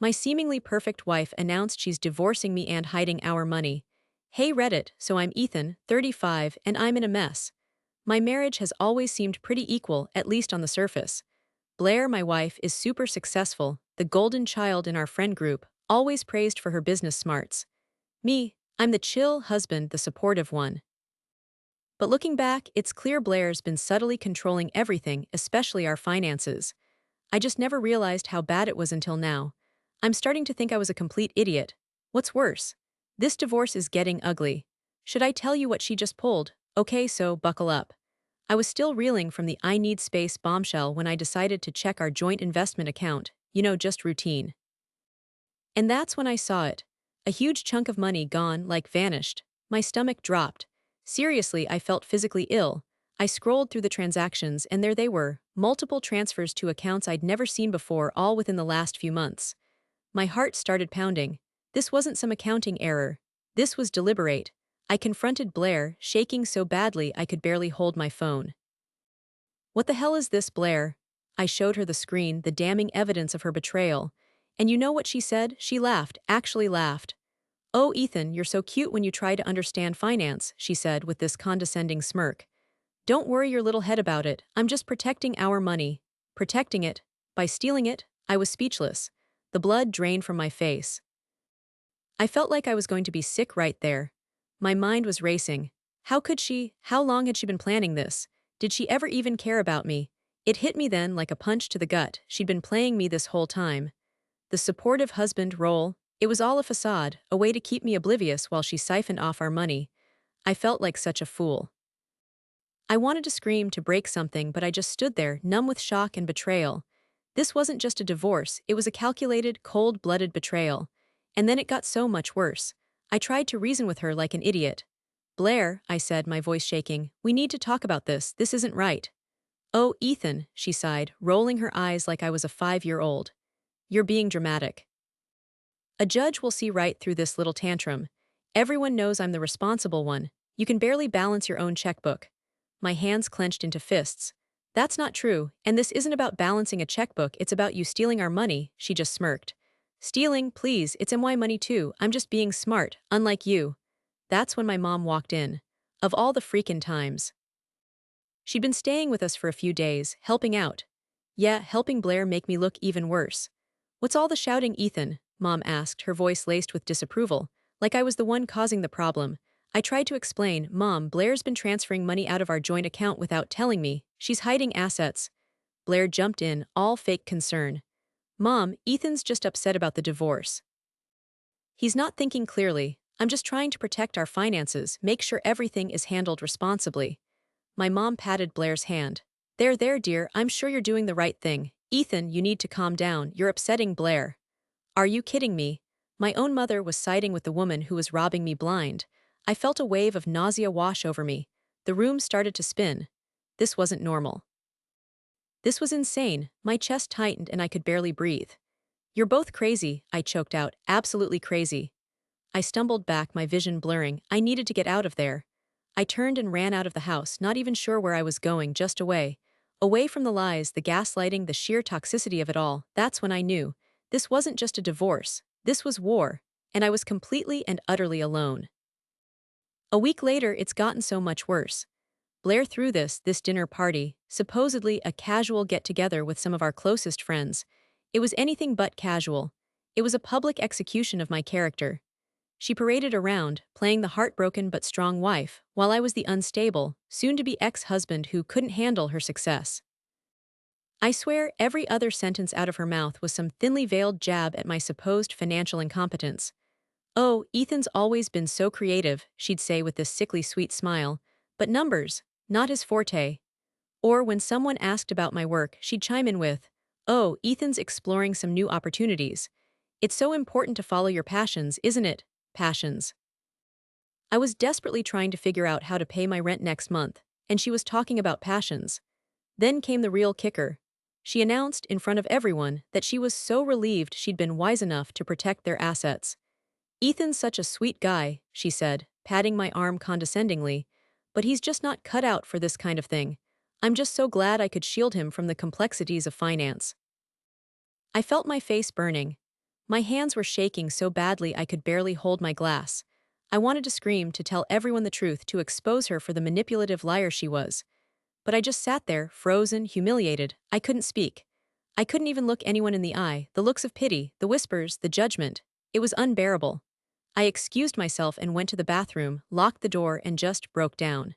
My seemingly perfect wife announced she's divorcing me and hiding our money. Hey Reddit, so I'm Ethan, 35, and I'm in a mess. My marriage has always seemed pretty equal, at least on the surface. Blair, my wife, is super successful, the golden child in our friend group, always praised for her business smarts. Me, I'm the chill husband, the supportive one. But looking back, it's clear Blair's been subtly controlling everything, especially our finances. I just never realized how bad it was until now. I'm starting to think I was a complete idiot. What's worse? This divorce is getting ugly. Should I tell you what she just pulled? Okay, so buckle up. I was still reeling from the I need space bombshell when I decided to check our joint investment account, just routine. And that's when I saw it. A huge chunk of money gone, like vanished. My stomach dropped. Seriously, I felt physically ill. I scrolled through the transactions and there they were, multiple transfers to accounts I'd never seen before, all within the last few months. My heart started pounding. This wasn't some accounting error. This was deliberate. I confronted Blair, shaking so badly I could barely hold my phone. What the hell is this, Blair? I showed her the screen, the damning evidence of her betrayal. And you know what she said? She laughed, actually laughed. Oh, Ethan, you're so cute when you try to understand finance, she said with this condescending smirk. Don't worry your little head about it, I'm just protecting our money. Protecting it? By stealing it? I was speechless. The blood drained from my face. I felt like I was going to be sick right there. My mind was racing. How could she? How long had she been planning this? Did she ever even care about me? It hit me then like a punch to the gut. She'd been playing me this whole time. The supportive husband role, it was all a facade, a way to keep me oblivious while she siphoned off our money. I felt like such a fool. I wanted to scream, to break something, but I just stood there, numb with shock and betrayal. This wasn't just a divorce, it was a calculated, cold-blooded betrayal. And then it got so much worse. I tried to reason with her like an idiot. Blair, I said, my voice shaking, we need to talk about this isn't right. Oh, Ethan, she sighed, rolling her eyes like I was a 5-year-old. You're being dramatic. A judge will see right through this little tantrum. Everyone knows I'm the responsible one. You can barely balance your own checkbook. My hands clenched into fists. That's not true, and this isn't about balancing a checkbook, it's about you stealing our money, she just smirked. Stealing, please, it's my money too, I'm just being smart, unlike you. That's when my mom walked in. Of all the freakin' times. She'd been staying with us for a few days, helping out. Yeah, helping Blair make me look even worse. What's all the shouting, Ethan? Mom asked, her voice laced with disapproval, like I was the one causing the problem. I tried to explain, Mom, Blair's been transferring money out of our joint account without telling me. She's hiding assets. Blair jumped in, all fake concern. Mom, Ethan's just upset about the divorce. He's not thinking clearly. I'm just trying to protect our finances, make sure everything is handled responsibly. My mom patted Blair's hand. There, dear, I'm sure you're doing the right thing. Ethan, you need to calm down, you're upsetting Blair. Are you kidding me? My own mother was siding with the woman who was robbing me blind. I felt a wave of nausea wash over me. The room started to spin. This wasn't normal. This was insane. My chest tightened and I could barely breathe. You're both crazy, I choked out, absolutely crazy. I stumbled back, my vision blurring. I needed to get out of there. I turned and ran out of the house, not even sure where I was going, just away. Away from the lies, the gaslighting, the sheer toxicity of it all. That's when I knew. This wasn't just a divorce. This was war. And I was completely and utterly alone. A week later, it's gotten so much worse. Blair threw this dinner party, supposedly a casual get-together with some of our closest friends. It was anything but casual. It was a public execution of my character. She paraded around, playing the heartbroken but strong wife, while I was the unstable, soon-to-be ex-husband who couldn't handle her success. I swear every other sentence out of her mouth was some thinly veiled jab at my supposed financial incompetence. Oh, Ethan's always been so creative, she'd say with this sickly sweet smile, but numbers, not his forte. Or when someone asked about my work, she'd chime in with, oh, Ethan's exploring some new opportunities. It's so important to follow your passions, isn't it? Passions. I was desperately trying to figure out how to pay my rent next month, and she was talking about passions. Then came the real kicker. She announced in front of everyone that she was so relieved she'd been wise enough to protect their assets. Ethan's such a sweet guy, she said, patting my arm condescendingly, but he's just not cut out for this kind of thing. I'm just so glad I could shield him from the complexities of finance. I felt my face burning. My hands were shaking so badly I could barely hold my glass. I wanted to scream, to tell everyone the truth, to expose her for the manipulative liar she was. But I just sat there, frozen, humiliated. I couldn't speak. I couldn't even look anyone in the eye, the looks of pity, the whispers, the judgment. It was unbearable. I excused myself and went to the bathroom, locked the door, and just broke down.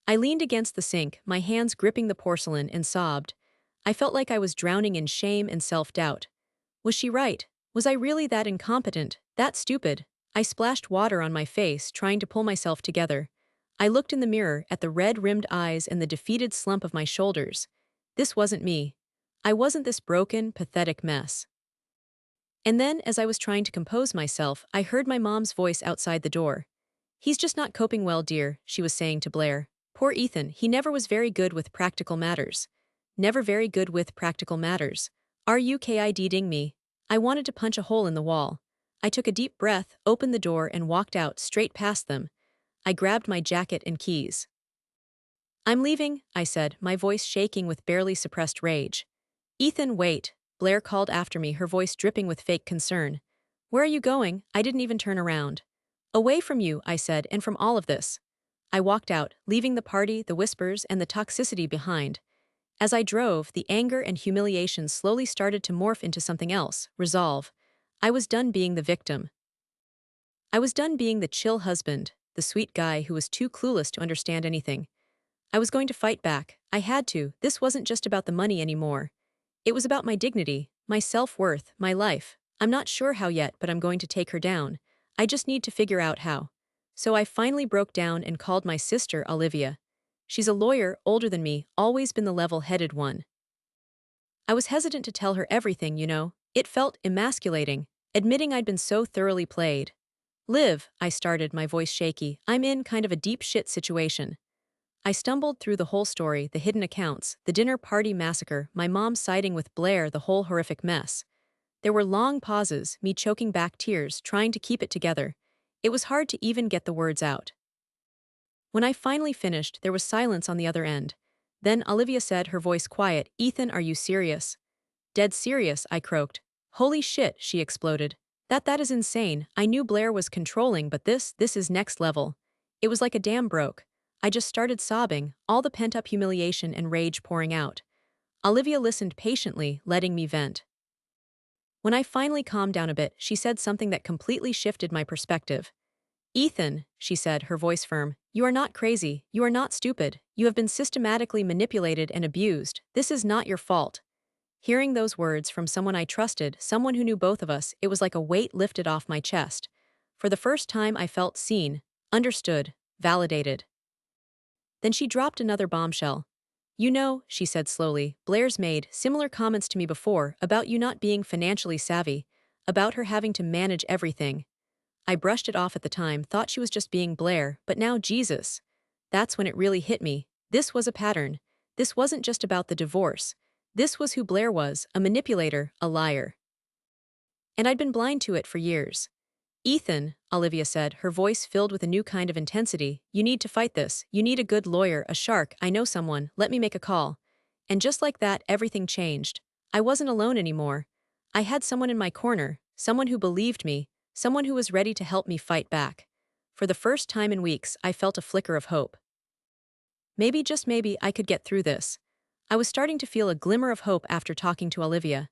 I leaned against the sink, my hands gripping the porcelain, and sobbed. I felt like I was drowning in shame and self-doubt. Was she right? Was I really that incompetent, that stupid? I splashed water on my face, trying to pull myself together. I looked in the mirror at the red-rimmed eyes and the defeated slump of my shoulders. This wasn't me. I wasn't this broken, pathetic mess. And then, as I was trying to compose myself, I heard my mom's voice outside the door. "He's just not coping well, dear," she was saying to Blair. "Poor Ethan, he never was very good with practical matters. Never very good with practical matters. Are you kidding me?" I wanted to punch a hole in the wall. I took a deep breath, opened the door, and walked out, straight past them. I grabbed my jacket and keys. "I'm leaving," I said, my voice shaking with barely suppressed rage. "Ethan, wait," Blair called after me, her voice dripping with fake concern. "Where are you going?" I didn't even turn around. "Away from you," I said, "and from all of this." I walked out, leaving the party, the whispers, and the toxicity behind. As I drove, the anger and humiliation slowly started to morph into something else: resolve. I was done being the victim. I was done being the chill husband, the sweet guy who was too clueless to understand anything. I was going to fight back. I had to. This wasn't just about the money anymore. It was about my dignity, my self-worth, my life. I'm not sure how yet, but I'm going to take her down. I just need to figure out how. So I finally broke down and called my sister, Olivia. She's a lawyer, older than me, always been the level-headed one. I was hesitant to tell her everything, you know. It felt emasculating, admitting I'd been so thoroughly played. "Liv," I started, my voice shaky, "I'm in kind of a deep shit situation." I stumbled through the whole story: the hidden accounts, the dinner party massacre, my mom siding with Blair, the whole horrific mess. There were long pauses, me choking back tears, trying to keep it together. It was hard to even get the words out. When I finally finished, there was silence on the other end. Then Olivia said, her voice quiet, "Ethan, are you serious?" "Dead serious," I croaked. "Holy shit," she exploded. That is insane. I knew Blair was controlling, but this is next level." It was like a dam broke. I just started sobbing, all the pent-up humiliation and rage pouring out. Olivia listened patiently, letting me vent. When I finally calmed down a bit, she said something that completely shifted my perspective. "Ethan," she said, her voice firm, "you are not crazy, you are not stupid, you have been systematically manipulated and abused. This is not your fault." Hearing those words from someone I trusted, someone who knew both of us, it was like a weight lifted off my chest. For the first time I felt seen, understood, validated. Then she dropped another bombshell. "You know," she said slowly, "Blair's made similar comments to me before about you not being financially savvy, about her having to manage everything." I brushed it off at the time, thought she was just being Blair, but now, Jesus. That's when it really hit me. This was a pattern. This wasn't just about the divorce. This was who Blair was: a manipulator, a liar. And I'd been blind to it for years. "Ethan," Olivia said, her voice filled with a new kind of intensity, "you need to fight this. You need a good lawyer, a shark. I know someone. Let me make a call." And just like that, everything changed. I wasn't alone anymore. I had someone in my corner, someone who believed me, someone who was ready to help me fight back. For the first time in weeks, I felt a flicker of hope. Maybe, just maybe, I could get through this. I was starting to feel a glimmer of hope after talking to Olivia.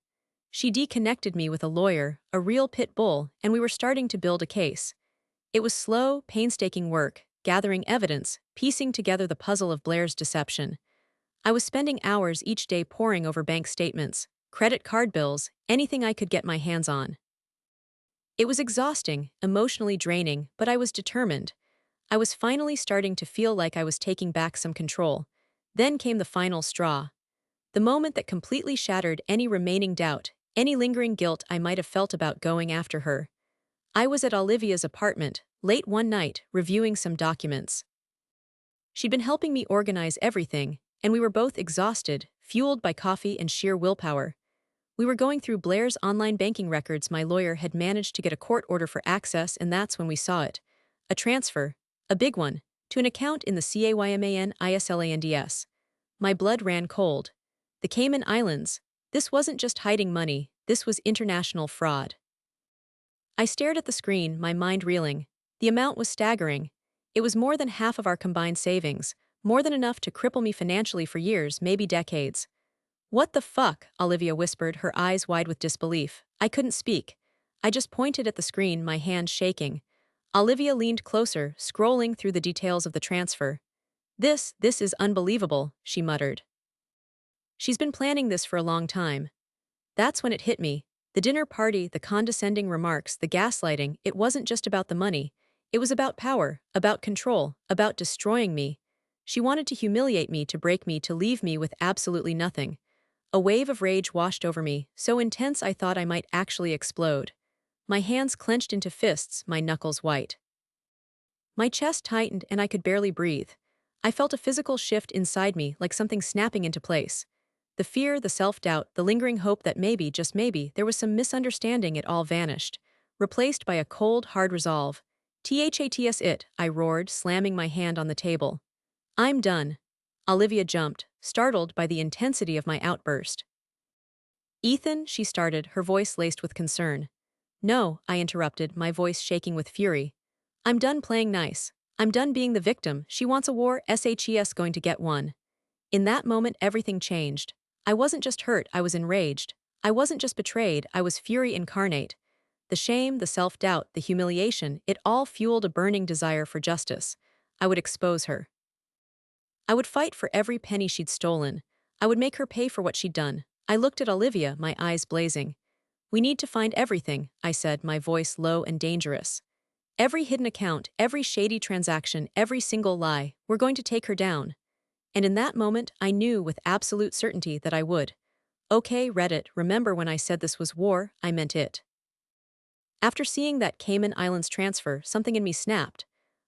She deconnected me with a lawyer, a real pit bull, and we were starting to build a case. It was slow, painstaking work, gathering evidence, piecing together the puzzle of Blair's deception. I was spending hours each day poring over bank statements, credit card bills, anything I could get my hands on. It was exhausting, emotionally draining, but I was determined. I was finally starting to feel like I was taking back some control. Then came the final straw. The moment that completely shattered any remaining doubt, any lingering guilt I might have felt about going after her. I was at Olivia's apartment, late one night, reviewing some documents. She'd been helping me organize everything, and we were both exhausted, fueled by coffee and sheer willpower. We were going through Blair's online banking records. My lawyer had managed to get a court order for access, and that's when we saw it. A transfer, a big one, to an account in the Cayman Islands. My blood ran cold. The Cayman Islands. This wasn't just hiding money, This was international fraud. I stared at the screen, my mind reeling. The amount was staggering. It was more than half of our combined savings, more than enough to cripple me financially for years, maybe decades. What the fuck? Olivia whispered, her eyes wide with disbelief. I couldn't speak. I just pointed at the screen, my hand shaking. Olivia leaned closer, scrolling through the details of the transfer. This is unbelievable, she muttered. She's been planning this for a long time. That's when it hit me. The dinner party, the condescending remarks, the gaslighting, it wasn't just about the money. It was about power, about control, about destroying me. She wanted to humiliate me, to break me, to leave me with absolutely nothing. A wave of rage washed over me, so intense I thought I might actually explode. My hands clenched into fists, my knuckles white. My chest tightened and I could barely breathe. I felt a physical shift inside me, like something snapping into place. The fear, the self-doubt, the lingering hope that maybe, just maybe, there was some misunderstanding, it all vanished, replaced by a cold, hard resolve. "That's it," I roared, slamming my hand on the table. "I'm done." Olivia jumped, startled by the intensity of my outburst. "Ethan," she started, her voice laced with concern. "No," I interrupted, my voice shaking with fury. "I'm done playing nice. I'm done being the victim. She wants a war, she's going to get one." In that moment, everything changed. I wasn't just hurt, I was enraged. I wasn't just betrayed, I was fury incarnate. The shame, the self-doubt, the humiliation, it all fueled a burning desire for justice. I would expose her. I would fight for every penny she'd stolen. I would make her pay for what she'd done. I looked at Olivia, my eyes blazing. "We need to find everything," I said, my voice low and dangerous. "Every hidden account, every shady transaction, every single lie. We're going to take her down." And in that moment, I knew with absolute certainty that I would. Okay, Reddit, remember when I said this was war? I meant it. After seeing that Cayman Islands transfer, something in me snapped.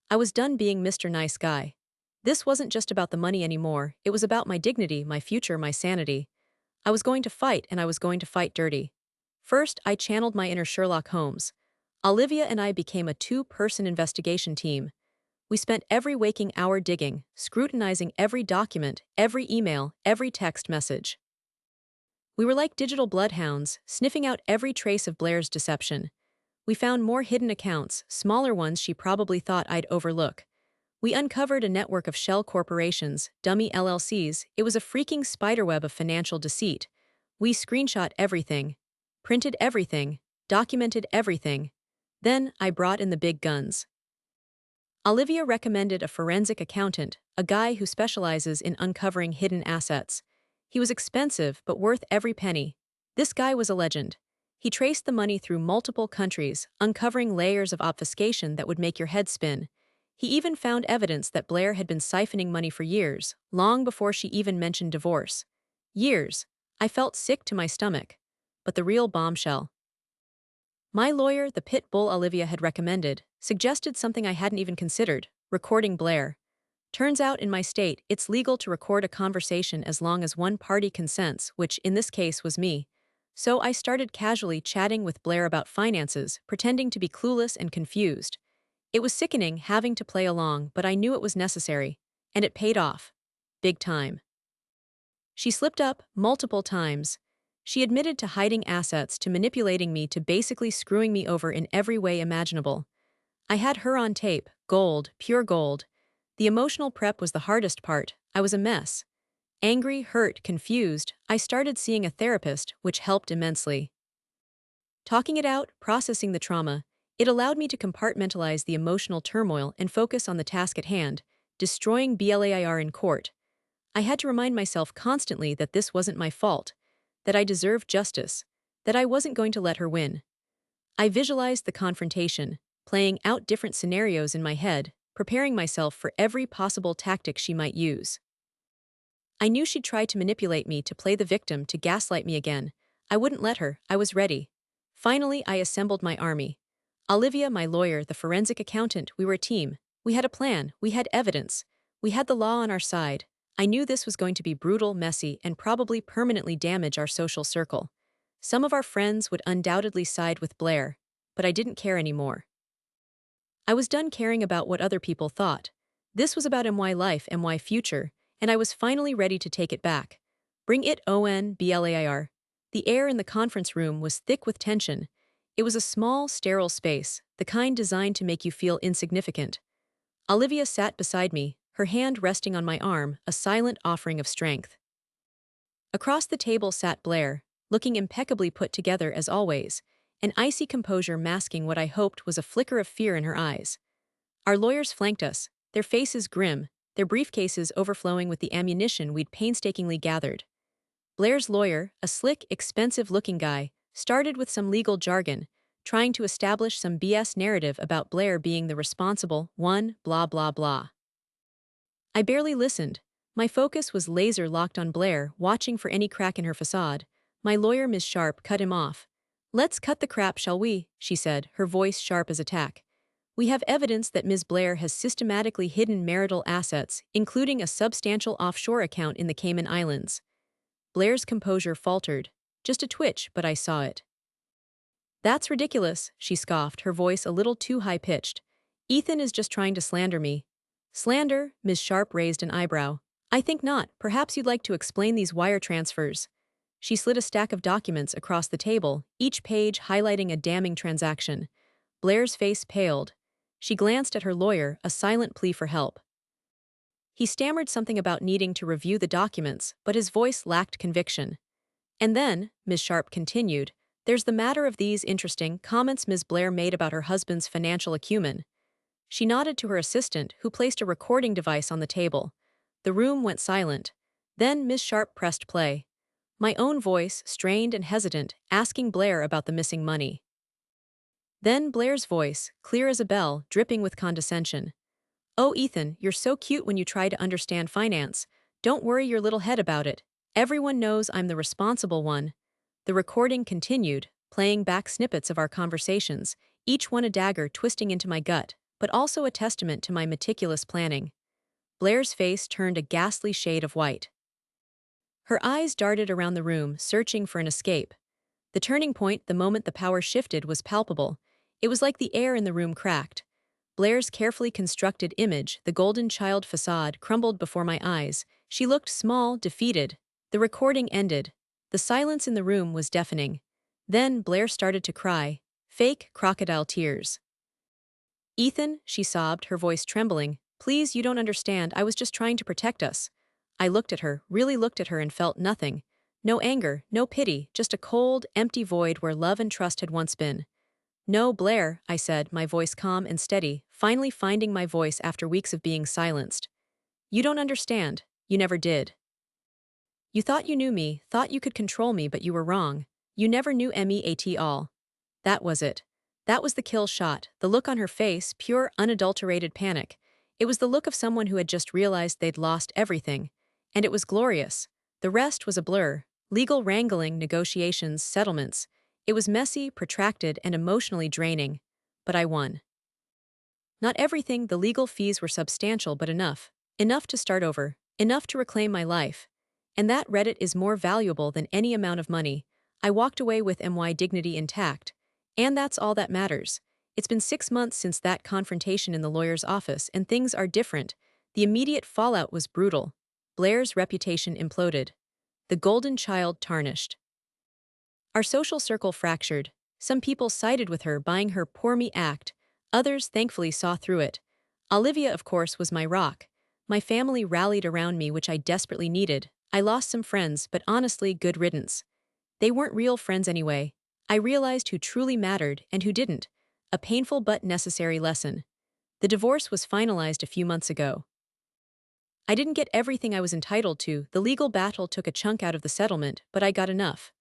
I was done being Mr. Nice Guy. This wasn't just about the money anymore, it was about my dignity, my future, my sanity. I was going to fight, and I was going to fight dirty. First, I channeled my inner Sherlock Holmes. Olivia and I became a two-person investigation team. We spent every waking hour digging, scrutinizing every document, every email, every text message. We were like digital bloodhounds, sniffing out every trace of Blair's deception. We found more hidden accounts, smaller ones she probably thought I'd overlook. We uncovered a network of shell corporations, dummy LLCs. It was a freaking spiderweb of financial deceit. We screenshot everything, printed everything, documented everything. Then I brought in the big guns. Olivia recommended a forensic accountant, a guy who specializes in uncovering hidden assets. He was expensive but worth every penny. This guy was a legend. He traced the money through multiple countries, uncovering layers of obfuscation that would make your head spin. He even found evidence that Blair had been siphoning money for years, long before she even mentioned divorce. Years. I felt sick to my stomach. But the real bombshell. My lawyer, the pit bull Olivia had recommended, suggested something I hadn't even considered: recording Blair. Turns out in my state, it's legal to record a conversation as long as one party consents, which in this case was me. So I started casually chatting with Blair about finances, pretending to be clueless and confused. It was sickening having to play along, but I knew it was necessary. And it paid off. Big time. She slipped up multiple times. She admitted to hiding assets, to manipulating me, to basically screwing me over in every way imaginable. I had her on tape, gold, pure gold. The emotional prep was the hardest part. I was a mess. Angry, hurt, confused, I started seeing a therapist, which helped immensely. Talking it out, processing the trauma, it allowed me to compartmentalize the emotional turmoil and focus on the task at hand, destroying Blair in court. I had to remind myself constantly that this wasn't my fault, that I deserved justice, that I wasn't going to let her win. I visualized the confrontation, playing out different scenarios in my head, preparing myself for every possible tactic she might use. I knew she'd try to manipulate me, to play the victim, to gaslight me again. I wouldn't let her. I was ready. Finally, I assembled my army. Olivia, my lawyer, the forensic accountant, we were a team. We had a plan, we had evidence, we had the law on our side. I knew this was going to be brutal, messy, and probably permanently damage our social circle. Some of our friends would undoubtedly side with Blair, but I didn't care anymore. I was done caring about what other people thought. This was about my life, my future, and I was finally ready to take it back. Bring it on, Blair. The air in the conference room was thick with tension. It was a small, sterile space, the kind designed to make you feel insignificant. Olivia sat beside me, her hand resting on my arm, a silent offering of strength. Across the table sat Blair, looking impeccably put together as always, an icy composure masking what I hoped was a flicker of fear in her eyes. Our lawyers flanked us, their faces grim, their briefcases overflowing with the ammunition we'd painstakingly gathered. Blair's lawyer, a slick, expensive-looking guy, started with some legal jargon, trying to establish some BS narrative about Blair being the responsible one, blah blah blah. I barely listened. My focus was laser-locked on Blair, watching for any crack in her facade. My lawyer, Ms. Sharp, cut him off. "Let's cut the crap, shall we?" she said, her voice sharp as a tack. "We have evidence that Ms. Blair has systematically hidden marital assets, including a substantial offshore account in the Cayman Islands." Blair's composure faltered. Just a twitch, but I saw it. "That's ridiculous," she scoffed, her voice a little too high-pitched. "Ethan is just trying to slander me." "Slander?" Ms. Sharp raised an eyebrow. "I think not. Perhaps you'd like to explain these wire transfers." She slid a stack of documents across the table, each page highlighting a damning transaction. Blair's face paled. She glanced at her lawyer, a silent plea for help. He stammered something about needing to review the documents, but his voice lacked conviction. "And then," Ms. Sharp continued, "there's the matter of these interesting comments Ms. Blair made about her husband's financial acumen." She nodded to her assistant, who placed a recording device on the table. The room went silent. Then Ms. Sharp pressed play. My own voice, strained and hesitant, asking Blair about the missing money. Then Blair's voice, clear as a bell, dripping with condescension. "Oh, Ethan, you're so cute when you try to understand finance. Don't worry your little head about it. Everyone knows I'm the responsible one." The recording continued, playing back snippets of our conversations, each one a dagger twisting into my gut, but also a testament to my meticulous planning. Blair's face turned a ghastly shade of white. Her eyes darted around the room, searching for an escape. The turning point, the moment the power shifted, was palpable. It was like the air in the room cracked. Blair's carefully constructed image, the golden child facade, crumbled before my eyes. She looked small, defeated. The recording ended. The silence in the room was deafening. Then Blair started to cry. Fake crocodile tears. "Ethan," she sobbed, her voice trembling, "please, you don't understand. I was just trying to protect us." I looked at her, really looked at her, and felt nothing. No anger, no pity, just a cold, empty void where love and trust had once been. "No, Blair," I said, my voice calm and steady, finally finding my voice after weeks of being silenced. "You don't understand. You never did. You thought you knew me, thought you could control me, but you were wrong. You never knew me at all." That was it. That was the kill shot, the look on her face, pure, unadulterated panic. It was the look of someone who had just realized they'd lost everything. And it was glorious. The rest was a blur. Legal wrangling, negotiations, settlements. It was messy, protracted, and emotionally draining. But I won. Not everything, the legal fees were substantial, but enough. Enough to start over. Enough to reclaim my life. And that Reddit is more valuable than any amount of money. I walked away with my dignity intact. And that's all that matters. It's been 6 months since that confrontation in the lawyer's office, and things are different. The immediate fallout was brutal. Blair's reputation imploded. The golden child tarnished. Our social circle fractured. Some people sided with her, buying her poor me act. Others thankfully saw through it. Olivia, of course, was my rock. My family rallied around me, which I desperately needed. I lost some friends, but honestly, good riddance. They weren't real friends anyway. I realized who truly mattered and who didn't. A painful but necessary lesson. The divorce was finalized a few months ago. I didn't get everything I was entitled to. The legal battle took a chunk out of the settlement, but I got enough.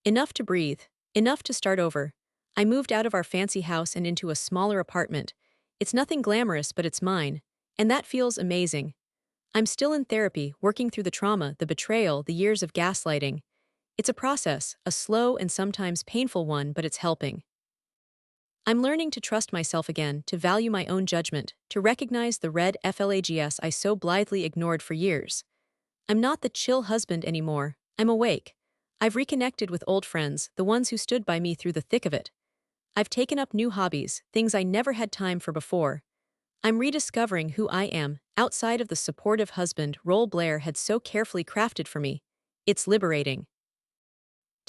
Enough to breathe. Enough to start over. I moved out of our fancy house and into a smaller apartment. It's nothing glamorous, but it's mine. And that feels amazing. I'm still in therapy, working through the trauma, the betrayal, the years of gaslighting. It's a process, a slow and sometimes painful one, but it's helping. I'm learning to trust myself again, to value my own judgment, to recognize the red flags I so blithely ignored for years. I'm not the chill husband anymore. I'm awake. I've reconnected with old friends, the ones who stood by me through the thick of it. I've taken up new hobbies, things I never had time for before. I'm rediscovering who I am, outside of the supportive husband role Blair had so carefully crafted for me. It's liberating.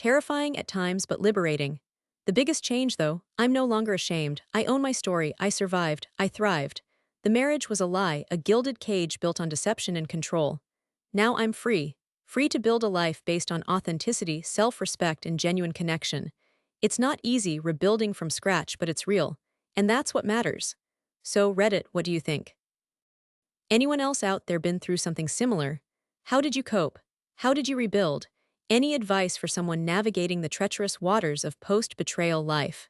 Terrifying at times, but liberating. The biggest change, though, I'm no longer ashamed. I own my story. I survived. I thrived. The marriage was a lie, a gilded cage built on deception and control. Now I'm free. Free to build a life based on authenticity, self-respect, and genuine connection. It's not easy rebuilding from scratch, but it's real. And that's what matters. So, Reddit, what do you think? Anyone else out there been through something similar? How did you cope? How did you rebuild? Any advice for someone navigating the treacherous waters of post-betrayal life?